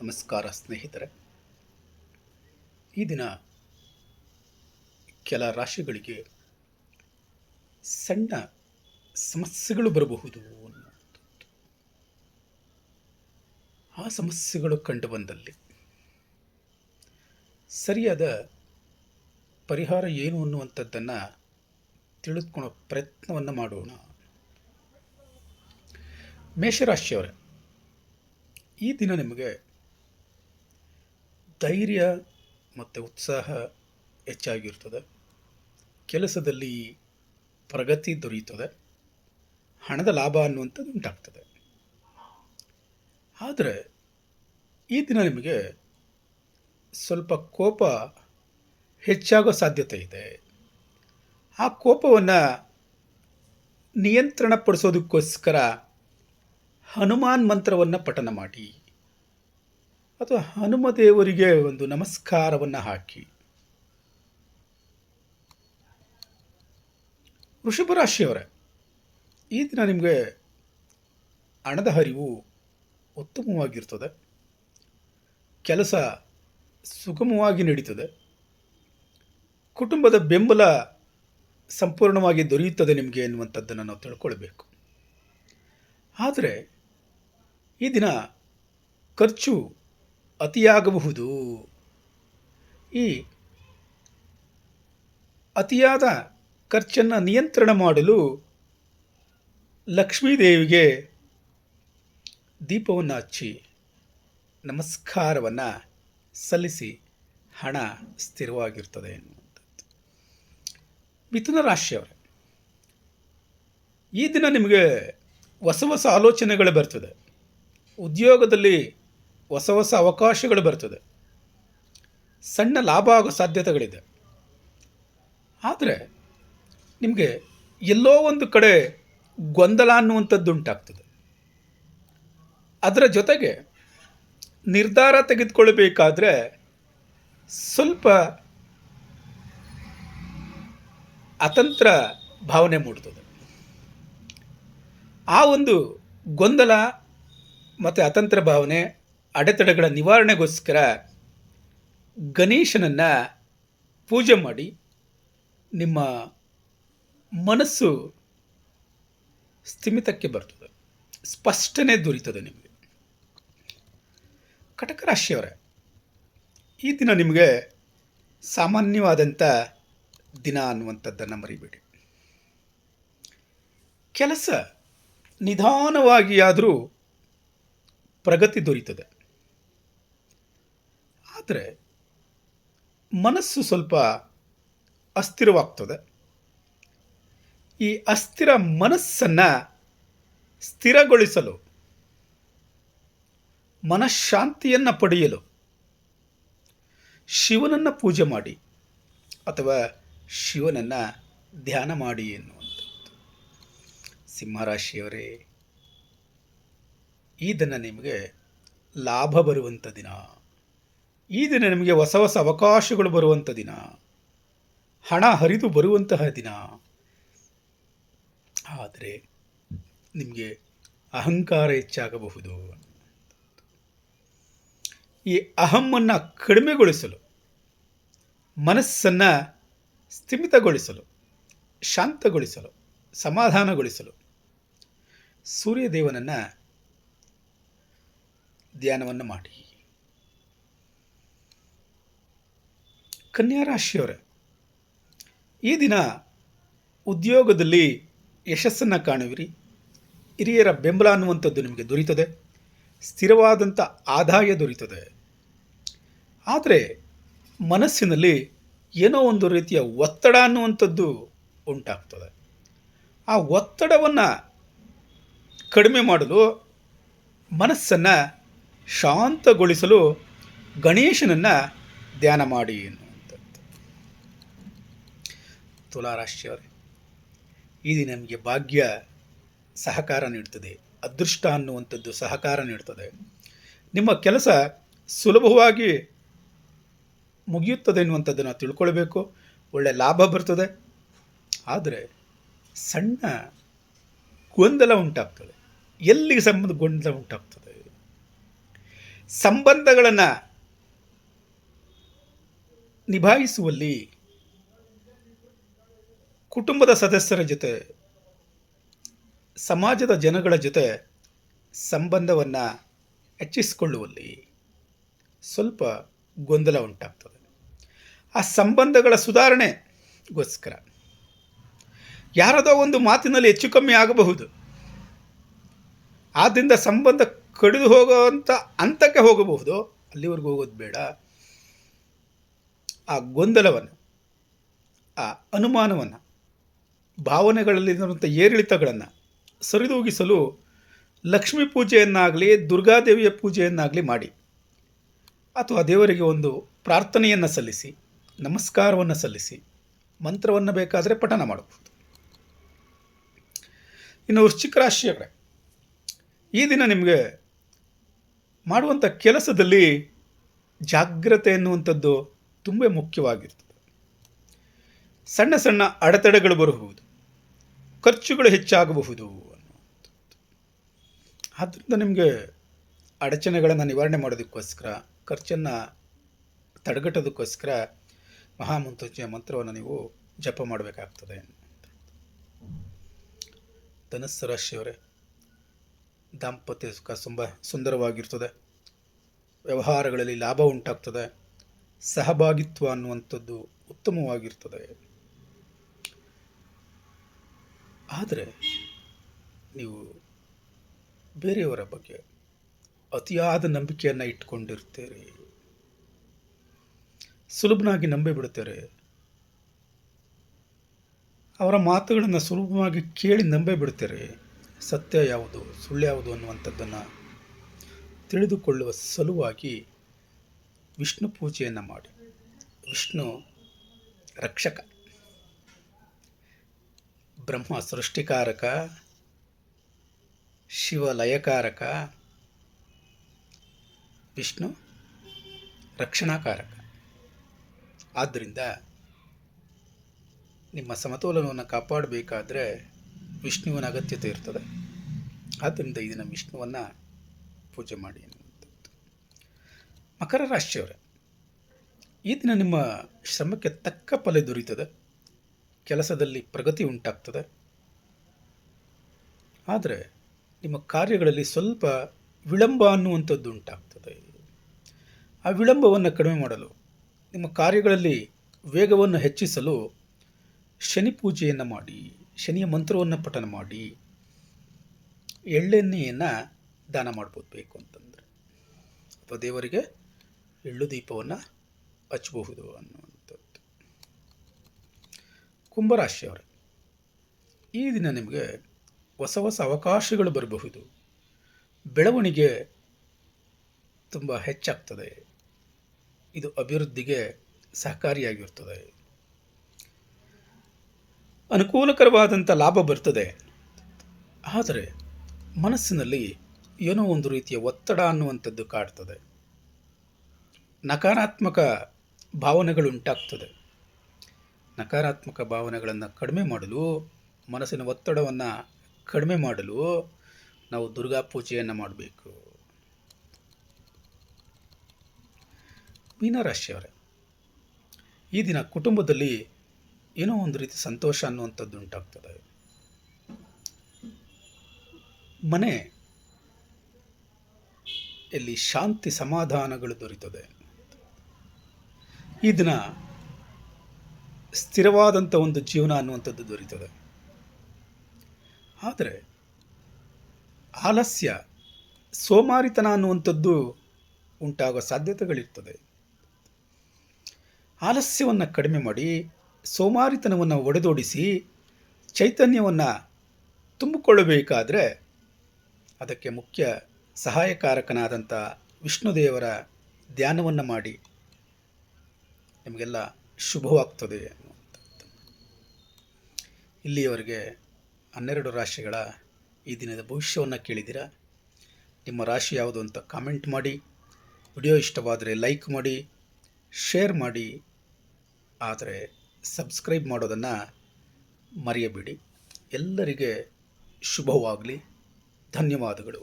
ನಮಸ್ಕಾರ ಸ್ನೇಹಿತರೆ. ಈ ದಿನ ಕೆಲ ರಾಶಿಗಳಿಗೆ ಸಣ್ಣ ಸಮಸ್ಯೆಗಳು ಬರಬಹುದು ಅನ್ನುವಂಥದ್ದು. ಆ ಸಮಸ್ಯೆಗಳು ಕಂಡು ಬಂದಲ್ಲಿ ಸರಿಯಾದ ಪರಿಹಾರ ಏನು ಅನ್ನುವಂಥದ್ದನ್ನು ತಿಳಿದುಕೊಳ್ಳೋ ಪ್ರಯತ್ನವನ್ನು ಮಾಡೋಣ. ಮೇಷರಾಶಿಯವರೇ, ಈ ದಿನ ನಿಮಗೆ ಧೈರ್ಯ ಮತ್ತು ಉತ್ಸಾಹ ಹೆಚ್ಚಾಗಿರ್ತದೆ. ಕೆಲಸದಲ್ಲಿ ಪ್ರಗತಿ ದೊರೆಯುತ್ತದೆ. ಹಣದ ಲಾಭ ಅನ್ನುವಂಥದ್ದು ಉಂಟಾಗ್ತದೆ. ಆದರೆ ಈ ದಿನ ನಿಮಗೆ ಸ್ವಲ್ಪ ಕೋಪ ಹೆಚ್ಚಾಗೋ ಸಾಧ್ಯತೆ ಇದೆ. ಆ ಕೋಪವನ್ನು ನಿಯಂತ್ರಣಪಡಿಸೋದಕ್ಕೋಸ್ಕರ ಹನುಮಾನ್ ಮಂತ್ರವನ್ನು ಪಠನ ಮಾಡಿ ಅಥವಾ ಹನುಮದೇವರಿಗೆ ಒಂದು ನಮಸ್ಕಾರವನ್ನು ಹಾಕಿ. ವೃಷಭ ರಾಶಿಯವರೇ, ಈ ದಿನ ನಿಮಗೆ ಹಣದ ಹರಿವು ಉತ್ತಮವಾಗಿರ್ತದೆ. ಕೆಲಸ ಸುಗಮವಾಗಿ ನಡೀತದೆ. ಕುಟುಂಬದ ಬೆಂಬಲ ಸಂಪೂರ್ಣವಾಗಿ ದೊರೆಯುತ್ತದೆ ನಿಮಗೆ ಎನ್ನುವಂಥದ್ದನ್ನು ನಾವು ತಿಳ್ಕೊಳ್ಬೇಕು. ಆದರೆ ಈ ದಿನ ಖರ್ಚು ಅತಿಯಾಗಬಹುದು. ಈ ಅತಿಯಾದ ಖರ್ಚನ್ನು ನಿಯಂತ್ರಣ ಮಾಡಲು ಲಕ್ಷ್ಮೀದೇವಿಗೆ ದೀಪವನ್ನು ಹಚ್ಚಿ ನಮಸ್ಕಾರವನ್ನು ಸಲ್ಲಿಸಿ ಹಣ ಸ್ಥಿರವಾಗಿರ್ತದೆ ಎನ್ನುವಂಥದ್ದು. ಮಿಥುನ ರಾಶಿಯವರೇ, ಈ ದಿನ ನಿಮಗೆ ಹೊಸ ಹೊಸ ಆಲೋಚನೆಗಳು ಬರ್ತದೆ. ಉದ್ಯೋಗದಲ್ಲಿ ಹೊಸ ಹೊಸ ಅವಕಾಶಗಳು ಬರ್ತದೆ. ಸಣ್ಣ ಲಾಭ ಆಗೋ ಸಾಧ್ಯತೆಗಳಿದೆ. ಆದರೆ ನಿಮಗೆ ಎಲ್ಲೋ ಒಂದು ಕಡೆ ಗೊಂದಲ ಅನ್ನುವಂಥದ್ದು ಉಂಟಾಗ್ತದೆ. ಅದರ ಜೊತೆಗೆ ನಿರ್ಧಾರ ತೆಗೆದುಕೊಳ್ಳಬೇಕಾದ್ರೆ ಸ್ವಲ್ಪ ಅತಂತ್ರ ಭಾವನೆ ಮೂಡ್ತದೆ. ಆ ಒಂದು ಗೊಂದಲ ಮತ್ತು ಅತಂತ್ರ ಭಾವನೆ ಅಡೆತಡೆಗಳ ನಿವಾರಣೆಗೋಸ್ಕರ ಗಣೇಶನನ್ನು ಪೂಜೆ ಮಾಡಿ ನಿಮ್ಮ ಮನಸ್ಸು ಸ್ಥಿಮಿತಕ್ಕೆ ಬರ್ತದೆ. ಸ್ಪಷ್ಟನೆ ದೊರೀತದೆ ನಿಮಗೆ. ಕಟಕ ರಾಶಿಯವರೇ, ಈ ದಿನ ನಿಮಗೆ ಸಾಮಾನ್ಯವಾದಂಥ ದಿನ ಅನ್ನುವಂಥದ್ದನ್ನು ಮರಿಬೇಡಿ. ಕೆಲಸ ನಿಧಾನವಾಗಿಯಾದರೂ ಪ್ರಗತಿ ದೊರೀತದೆ. ಆದರೆ ಮನಸ್ಸು ಸ್ವಲ್ಪ ಅಸ್ಥಿರವಾಗ್ತದೆ. ಈ ಅಸ್ಥಿರ ಮನಸ್ಸನ್ನು ಸ್ಥಿರಗೊಳಿಸಲು, ಮನಃಶಾಂತಿಯನ್ನು ಪಡೆಯಲು ಶಿವನನ್ನು ಪೂಜೆ ಮಾಡಿ ಅಥವಾ ಶಿವನನ್ನು ಧ್ಯಾನ ಮಾಡಿ ಎನ್ನುವಂಥದ್ದು. ಸಿಂಹರಾಶಿಯವರೇ, ಈ ದಿನ ನಿಮಗೆ ಲಾಭ ಬರುವಂಥ ದಿನ. ಈ ದಿನ ನಿಮಗೆ ಹೊಸ ಹೊಸ ಅವಕಾಶಗಳು ಬರುವಂಥ ದಿನ. ಹಣ ಹರಿದು ಬರುವಂತಹ ದಿನ. ಆದರೆ ನಿಮಗೆ ಅಹಂಕಾರ ಹೆಚ್ಚಾಗಬಹುದು. ಈ ಅಹಮ್ಮನ್ನು ಕಡಿಮೆಗೊಳಿಸಲು, ಮನಸ್ಸನ್ನು ಸ್ಥಿಮಿತಗೊಳಿಸಲು, ಶಾಂತಗೊಳಿಸಲು, ಸಮಾಧಾನಗೊಳಿಸಲು ಸೂರ್ಯದೇವನನ್ನು ಧ್ಯಾನವನ್ನು ಮಾಡಿ. ಕನ್ಯಾ ರಾಶಿಯವರೇ, ಈ ದಿನ ಉದ್ಯೋಗದಲ್ಲಿ ಯಶಸ್ಸನ್ನು ಕಾಣುವಿರಿ. ಹಿರಿಯರ ಬೆಂಬಲ ಅನ್ನುವಂಥದ್ದು ನಿಮಗೆ ದೊರೀತದೆ. ಸ್ಥಿರವಾದಂಥ ಆದಾಯ ದೊರೀತದೆ. ಆದರೆ ಮನಸ್ಸಿನಲ್ಲಿ ಏನೋ ಒಂದು ರೀತಿಯ ಒತ್ತಡ ಅನ್ನುವಂಥದ್ದು ಉಂಟಾಗ್ತದೆ. ಆ ಒತ್ತಡವನ್ನು ಕಡಿಮೆ ಮಾಡಲು, ಮನಸ್ಸನ್ನು ಶಾಂತಗೊಳಿಸಲು ಗಣೇಶನನ್ನು ಧ್ಯಾನ ಮಾಡಿ ಎನ್ನುವಂಥದ್ದು. ತುಲಾರಾಶಿಯವರೇ, ಈ ದಿನ ನಮಗೆ ಭಾಗ್ಯ ಸಹಕಾರ ನೀಡ್ತದೆ. ಅದೃಷ್ಟ ಅನ್ನುವಂಥದ್ದು ಸಹಕಾರ ನೀಡ್ತದೆ. ನಿಮ್ಮ ಕೆಲಸ ಸುಲಭವಾಗಿ ಮುಗಿಯುತ್ತದೆ ಎನ್ನುವಂಥದ್ದನ್ನು ತಿಳ್ಕೊಳ್ಬೇಕು. ಒಳ್ಳೆಯ ಲಾಭ ಬರ್ತದೆ. ಆದರೆ ಸಣ್ಣ ಗೊಂದಲ ಉಂಟಾಗ್ತದೆ. ಎಲ್ಲಿಗೆ ಸಂಬಂಧ ಗೊಂದಲ ಉಂಟಾಗ್ತದೆ? ಸಂಬಂಧಗಳನ್ನು ನಿಭಾಯಿಸುವಲ್ಲಿ ಕುಟುಂಬದ ಸದಸ್ಯರ ಜೊತೆ, ಸಮಾಜದ ಜನಗಳ ಜೊತೆ ಸಂಬಂಧವನ್ನು ಹೆಚ್ಚಿಸಿಕೊಳ್ಳುವಲ್ಲಿ ಸ್ವಲ್ಪ ಗೊಂದಲ ಉಂಟಾಗ್ತದೆ. ಆ ಸಂಬಂಧಗಳ ಸುಧಾರಣೆಗೋಸ್ಕರ ಯಾರದೋ ಒಂದು ಮಾತಿನಲ್ಲಿ ಹೆಚ್ಚು ಕಮ್ಮಿ ಆಗಬಹುದು. ಆದ್ದರಿಂದ ಸಂಬಂಧ ಕಡಿದು ಹೋಗುವಂಥ ಹಂತಕ್ಕೆ ಹೋಗಬಹುದು. ಅಲ್ಲಿವರೆಗೂ ಹೋಗೋದು ಬೇಡ. ಆ ಗೊಂದಲವನ್ನು, ಆ ಅನುಮಾನವನ್ನು, ಭಾವನೆಗಳಲ್ಲಿರುವಂಥ ಏರಿಳಿತಗಳನ್ನು ಸರಿದೂಗಿಸಲು ಲಕ್ಷ್ಮೀ ಪೂಜೆಯನ್ನಾಗಲಿ, ದುರ್ಗಾದೇವಿಯ ಪೂಜೆಯನ್ನಾಗಲಿ ಮಾಡಿ, ಅಥವಾ ದೇವರಿಗೆ ಒಂದು ಪ್ರಾರ್ಥನೆಯನ್ನು ಸಲ್ಲಿಸಿ, ನಮಸ್ಕಾರವನ್ನು ಸಲ್ಲಿಸಿ, ಮಂತ್ರವನ್ನು ಬೇಕಾದರೆ ಪಠನ ಮಾಡಬಹುದು. ಇನ್ನು ವೃಶ್ಚಿಕ ರಾಶಿಯವರೇ, ಈ ದಿನ ನಿಮಗೆ ಮಾಡುವಂಥ ಕೆಲಸದಲ್ಲಿ ಜಾಗ್ರತೆ ಎನ್ನುವಂಥದ್ದು ತುಂಬ ಮುಖ್ಯವಾಗಿರ್ತದೆ. ಸಣ್ಣ ಸಣ್ಣ ಅಡೆತಡೆಗಳು ಬರಬಹುದು, ಖರ್ಚುಗಳು ಹೆಚ್ಚಾಗಬಹುದು ಅನ್ನುವಂಥದ್ದು. ಆದ್ದರಿಂದ ನಿಮಗೆ ಅಡಚಣೆಗಳನ್ನು ನಿವಾರಣೆ ಮಾಡೋದಕ್ಕೋಸ್ಕರ, ಖರ್ಚನ್ನು ತಡೆಗಟ್ಟೋದಕ್ಕೋಸ್ಕರ ಮಹಾಮುಂತುಜೆಯ ಮಂತ್ರವನ್ನು ನೀವು ಜಪ ಮಾಡಬೇಕಾಗ್ತದೆ. ಧನುಸ್ಸು ರಾಶಿಯವರೇ, ದಾಂಪತ್ಯ ಸುಖ ತುಂಬ ಸುಂದರವಾಗಿರ್ತದೆ. ವ್ಯವಹಾರಗಳಲ್ಲಿ ಲಾಭ ಉಂಟಾಗ್ತದೆ. ಸಹಭಾಗಿತ್ವ ಅನ್ನುವಂಥದ್ದು ಉತ್ತಮವಾಗಿರ್ತದೆ. ಆದರೆ ನೀವು ಬೇರೆಯವರ ಬಗ್ಗೆ ಅತಿಯಾದ ನಂಬಿಕೆಯನ್ನು ಇಟ್ಕೊಂಡಿರ್ತೀರಿ. ಸುಲಭನಾಗಿ ನಂಬಿಬಿಡ್ತಾರೆ. ಅವರ ಮಾತುಗಳನ್ನು ಸುಲಭವಾಗಿ ಕೇಳಿ ನಂಬಿಬಿಡ್ತಾರೆ. ಸತ್ಯ ಯಾವುದು, ಸುಳ್ಳು ಯಾವುದು ಅನ್ನುವಂಥದ್ದನ್ನು ತಿಳಿದುಕೊಳ್ಳುವ ಸಲುವಾಗಿ ವಿಷ್ಣು ಪೂಜೆಯನ್ನು ಮಾಡಿ. ವಿಷ್ಣು ರಕ್ಷಕ, ಬ್ರಹ್ಮ ಸೃಷ್ಟಿಕಾರಕ, ಶಿವ ಲಯಕಾರಕ, ವಿಷ್ಣು ರಕ್ಷಣಾಕಾರಕ. ಆದ್ದರಿಂದ ನಿಮ್ಮ ಸಮತೋಲನವನ್ನು ಕಾಪಾಡಬೇಕಾದ್ರೆ ವಿಷ್ಣುವಿನ ಅಗತ್ಯತೆ ಇರ್ತದೆ. ಆದ್ದರಿಂದ ಈ ದಿನ ವಿಷ್ಣುವನ್ನು ಪೂಜೆ ಮಾಡಿ ಅನ್ನುವಂಥದ್ದು. ಮಕರ ರಾಶಿಯವರೇ, ಈ ದಿನ ನಿಮ್ಮ ಶ್ರಮಕ್ಕೆ ತಕ್ಕ ಫಲ ದೊರೀತದೆ. ಕೆಲಸದಲ್ಲಿ ಪ್ರಗತಿ ಉಂಟಾಗ್ತದೆ. ಆದರೆ ನಿಮ್ಮ ಕಾರ್ಯಗಳಲ್ಲಿ ಸ್ವಲ್ಪ ವಿಳಂಬ ಅನ್ನುವಂಥದ್ದು ಉಂಟಾಗ್ತದೆ. ಆ ವಿಳಂಬವನ್ನು ಕಡಿಮೆ ಮಾಡಲು, ನಿಮ್ಮ ಕಾರ್ಯಗಳಲ್ಲಿ ವೇಗವನ್ನು ಹೆಚ್ಚಿಸಲು ಶನಿ ಪೂಜೆಯನ್ನು ಮಾಡಿ, ಶನಿಯ ಮಂತ್ರವನ್ನು ಪಠನ ಮಾಡಿ, ಎಳ್ಳೆಣ್ಣೆಯನ್ನು ದಾನ ಮಾಡ್ಬೋದು. ಬೇಕು ಅಂತಂದರೆ ಅಥವಾ ದೇವರಿಗೆ ಎಳ್ಳು ದೀಪವನ್ನು ಹಚ್ಚಬಹುದು ಅನ್ನುವಂಥದ್ದು. ಕುಂಭರಾಶಿಯವರೇ, ಈ ದಿನ ನಿಮಗೆ ಹೊಸ ಹೊಸ ಅವಕಾಶಗಳು ಬರಬಹುದು. ಬೆಳವಣಿಗೆ ತುಂಬ ಹೆಚ್ಚಾಗ್ತದೆ. ಇದು ಅಭಿವೃದ್ಧಿಗೆ ಸಹಕಾರಿಯಾಗಿರ್ತದೆ. ಅನುಕೂಲಕರವಾದಂಥ ಲಾಭ ಬರ್ತದೆ. ಆದರೆ ಮನಸ್ಸಿನಲ್ಲಿ ಏನೋ ಒಂದು ರೀತಿಯ ಒತ್ತಡ ಅನ್ನುವಂಥದ್ದು ಕಾಡ್ತದೆ. ನಕಾರಾತ್ಮಕ ಭಾವನೆಗಳು ಉಂಟಾಗ್ತದೆ. ನಕಾರಾತ್ಮಕ ಭಾವನೆಗಳನ್ನು ಕಡಿಮೆ ಮಾಡಲು, ಮನಸ್ಸಿನ ಒತ್ತಡವನ್ನು ಕಡಿಮೆ ಮಾಡಲು ನಾವು ದುರ್ಗಾ ಪೂಜೆಯನ್ನು ಮಾಡಬೇಕು. ಮೀನರಾಶಿಯವರೇ, ಈ ದಿನ ಕುಟುಂಬದಲ್ಲಿ ಏನೋ ಒಂದು ರೀತಿ ಸಂತೋಷ ಅನ್ನುವಂಥದ್ದು ಉಂಟಾಗ್ತದೆ. ಮನೆಯಲ್ಲಿ ಶಾಂತಿ ಸಮಾಧಾನಗಳು ದೊರೀತದೆ. ಈ ದಿನ ಸ್ಥಿರವಾದಂಥ ಒಂದು ಜೀವನ ಅನ್ನುವಂಥದ್ದು ದೊರೀತದೆ. ಆದರೆ ಆಲಸ್ಯ, ಸೋಮಾರಿತನ ಅನ್ನುವಂಥದ್ದು ಉಂಟಾಗುವ ಸಾಧ್ಯತೆಗಳಿರ್ತದೆ. ಆಲಸ್ಯವನ್ನು ಕಡಿಮೆ ಮಾಡಿ, ಸೋಮಾರಿತನವನ್ನು ಒಡೆದೋಡಿಸಿ, ಚೈತನ್ಯವನ್ನು ತುಂಬಿಕೊಳ್ಳಬೇಕಾದರೆ ಅದಕ್ಕೆ ಮುಖ್ಯ ಸಹಾಯಕಾರಕನಾದಂಥ ವಿಷ್ಣುದೇವರ ಧ್ಯಾನವನ್ನು ಮಾಡಿ. ನಿಮಗೆಲ್ಲ ಶುಭವಾಗ್ತದೆ ಅನ್ನುವಂಥದ್ದು. ಇಲ್ಲಿಯವರೆಗೆ 12 ರಾಶಿಗಳ ಈ ದಿನದ ಭವಿಷ್ಯವನ್ನು ಕೇಳಿದ್ದೀರಾ. ನಿಮ್ಮ ರಾಶಿ ಯಾವುದು ಅಂತ ಕಾಮೆಂಟ್ ಮಾಡಿ. ವಿಡಿಯೋ ಇಷ್ಟವಾದರೆ ಲೈಕ್ ಮಾಡಿ, ಶೇರ್ ಮಾಡಿ. ಆದರೆ ಸಬ್ಸ್ಕ್ರೈಬ್ ಮಾಡೋದನ್ನು ಮರೆಯಬೇಡಿ. ಎಲ್ಲರಿಗೆ ಶುಭವಾಗಲಿ. ಧನ್ಯವಾದಗಳು.